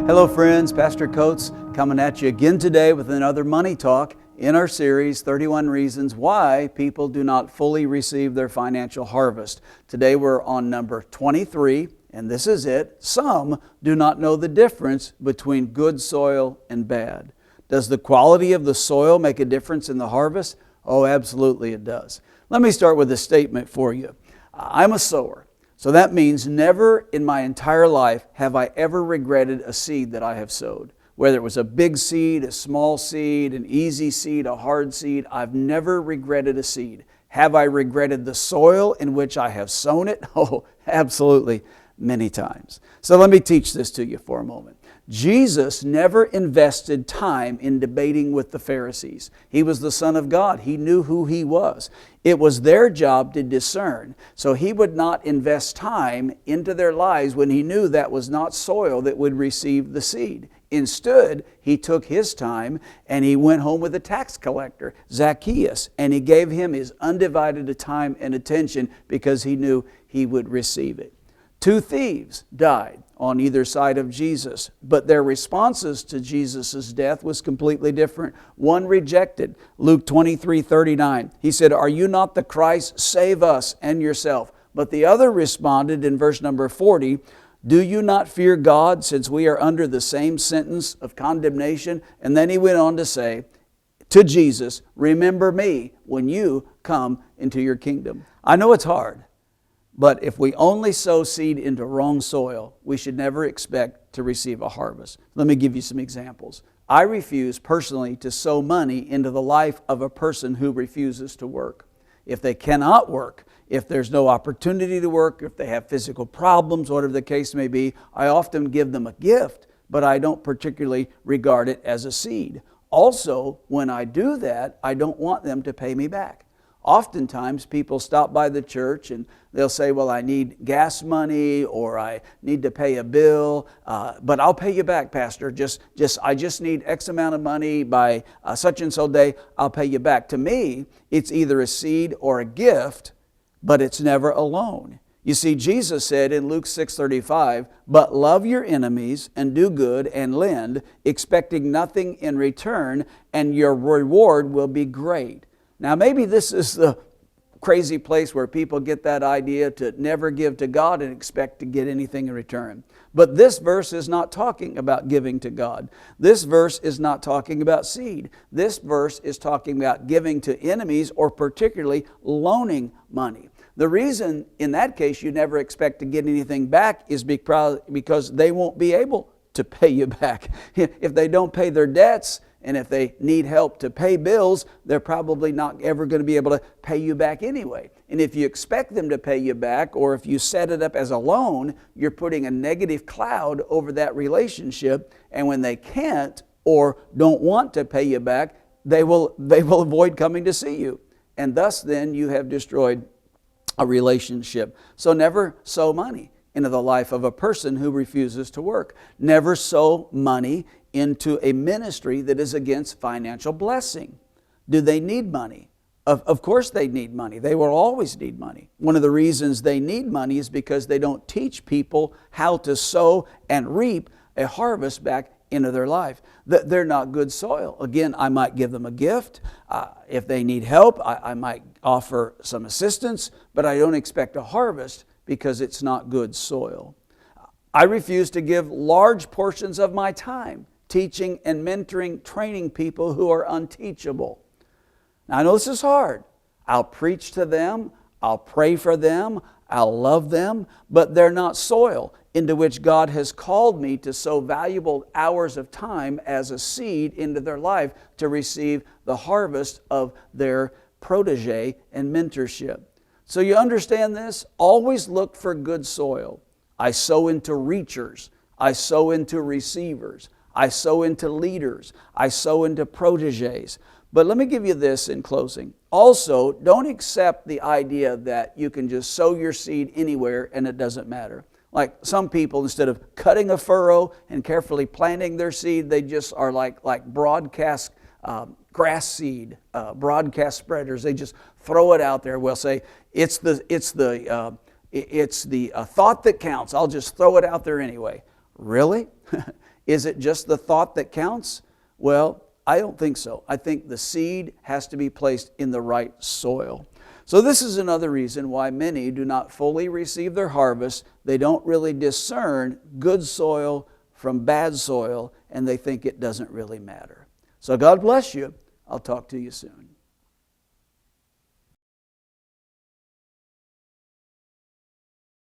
Hello friends, Pastor Coates coming at you again today with another Money Talk in our series, 31 Reasons Why People Do Not Fully Receive Their Financial Harvest. Today we're on number 23, and this is it. Some do not know the difference between good soil and bad. Does the quality of the soil make a difference in the harvest? Oh, absolutely it does. Let me start with a statement for you. I'm a sower. So that means never in my entire life have I ever regretted a seed that I have sowed. Whether it was a big seed, a small seed, an easy seed, a hard seed, I've never regretted a seed. Have I regretted the soil in which I have sown it? Oh, absolutely, many times. So let me teach this to you for a moment. Jesus never invested time in debating with the Pharisees. He was the Son of God. He knew who He was. It was their job to discern. So He would not invest time into their lives when He knew that was not soil that would receive the seed. Instead, He took His time and He went home with a tax collector, Zacchaeus, and He gave him His undivided time and attention because He knew he would receive it. 2 thieves died on either side of Jesus, but their responses to Jesus' death was completely different. One rejected. Luke 23:39. He said, "Are you not the Christ? Save us and yourself." But the other responded in verse number 40, "Do you not fear God, since we are under the same sentence of condemnation?" And then he went on to say to Jesus, "Remember me when you come into your kingdom." I know it's hard. But if we only sow seed into wrong soil, we should never expect to receive a harvest. Let me give you some examples. I refuse personally to sow money into the life of a person who refuses to work. If they cannot work, if there's no opportunity to work, if they have physical problems, whatever the case may be, I often give them a gift, but I don't particularly regard it as a seed. Also, when I do that, I don't want them to pay me back. Oftentimes, people stop by the church and they'll say, well, I need gas money or I need to pay a bill, but I'll pay you back, Pastor. I just need X amount of money by such and so day, I'll pay you back. To me, it's either a seed or a gift, but it's never a loan. You see, Jesus said in Luke 6:35, "But love your enemies and do good and lend, expecting nothing in return, and your reward will be great." Now, maybe this is the crazy place where people get that idea to never give to God and expect to get anything in return. But this verse is not talking about giving to God. This verse is not talking about seed. This verse is talking about giving to enemies or particularly loaning money. The reason in that case you never expect to get anything back is because they won't be able to pay you back. If they don't pay their debts, and if they need help to pay bills, they're probably not ever going to be able to pay you back anyway. And if you expect them to pay you back, or if you set it up as a loan, you're putting a negative cloud over that relationship. And when they can't or don't want to pay you back, they will avoid coming to see you. And thus then you have destroyed a relationship. So never sow money into the life of a person who refuses to work. Never sow money into a ministry that is against financial blessing. Do they need money? Of course they need money. They will always need money. One of the reasons they need money is because they don't teach people how to sow and reap a harvest back into their life. They're not good soil. Again, I might give them a gift. If they need help, I might offer some assistance, but I don't expect a harvest because it's not good soil. I refuse to give large portions of my time teaching and mentoring, training people who are unteachable. Now, I know this is hard. I'll preach to them, I'll pray for them, I'll love them, but they're not soil into which God has called me to sow valuable hours of time as a seed into their life to receive the harvest of their protege and mentorship. So you understand this? Always look for good soil. I sow into reachers. I sow into receivers. I sow into leaders. I sow into proteges. But let me give you this in closing. Also, don't accept the idea that you can just sow your seed anywhere and it doesn't matter. Like some people, instead of cutting a furrow and carefully planting their seed, they just are like broadcast grass seed, broadcast spreaders. They just throw it out there. We'll say, it's the thought that counts. I'll just throw it out there anyway. Really? Is it just the thought that counts? Well, I don't think so. I think the seed has to be placed in the right soil. So this is another reason why many do not fully receive their harvest. They don't really discern good soil from bad soil, and they think it doesn't really matter. So God bless you. I'll talk to you soon.